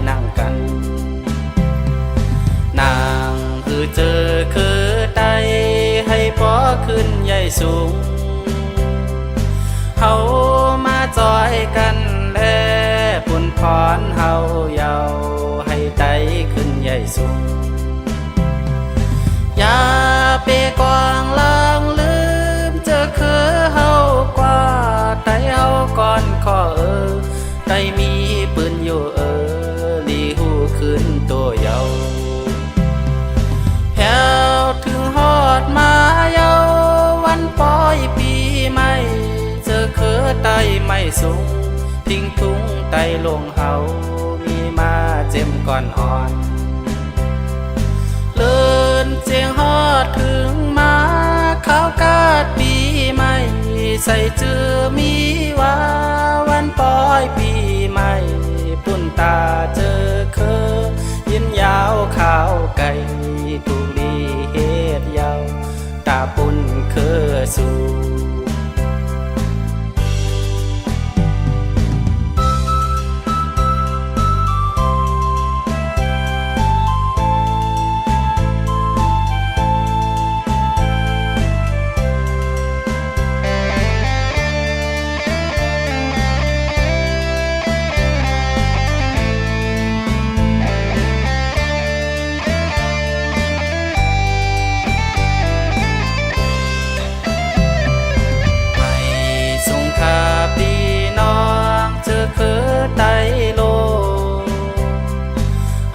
นั่งกันนางคือเจอคือไตให้ปอขึ้นใหญ่สูงเฮามาจอยกันแลปุ่นพรเฮาเยาให้ไตขึ้นใหญ่สูงอย่าเปกวางลางลืมเจอคือเฮากว่าไตเฮาก่อนขอไตมีปืนอยู่ลีหูขึ้นตัวเยาแถวถึงฮอดมาเยาวันปอยปีใหม่เจอคือไตไม่สูงทิ้งทุงไตลงเฮามีมาเจ็มก่อนอ่อนเลินเจียงฮอดถึงมาข้าวกาดปีใหม่ใส่เจือมีว่าวันปอยปีใหม่ปุ่นตาเจอเคอยินยาวข้าวไก่ตุลีเฮ็ดยาวตาปุ่นเคอสู่ไตโล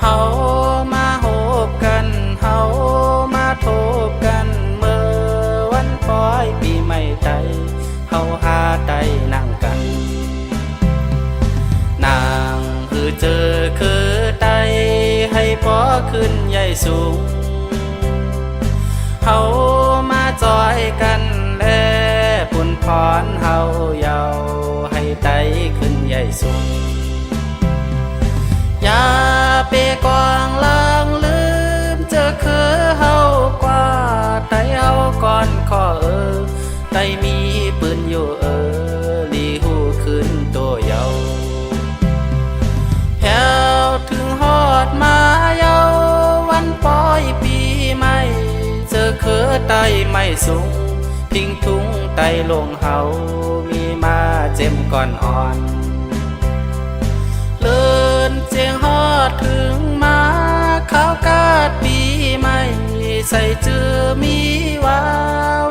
เฮามาโหบกันเฮามาโทบกันเมื่อวันปอยปีใหม่ไตเฮาหาไตนั่งกันนางคือเจอคือไตให้ปอขึ้นใหญ่สูงเฮามาจอยกันแลปุ่นพรเฮาเยาให้ไตขึ้นใหญ่สูงอย่าเปกวางลางลืมเจอคือเฮากว่าไตเฮาก่อนขอไตมีปืนอยู่ลีหูขึ้นตัวเยาแถวถึงฮอดมาเยาวันปอยปีใหม่เจอคือไตไม่สูงทิ้งทุงไตลงเฮามีมาเจ็มก่อนอ่อนเลินเจียงฮอดถึงมาข้าวกาดปีใหม่ใส่เจือมีว่า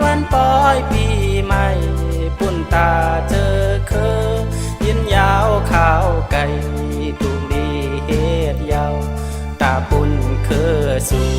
วันปอยปีใหม่ปุ่นตาเจอเคอยินยาวข้าวไก่ตุลีเฮ็ดยาวตาปุ่นเคอสู่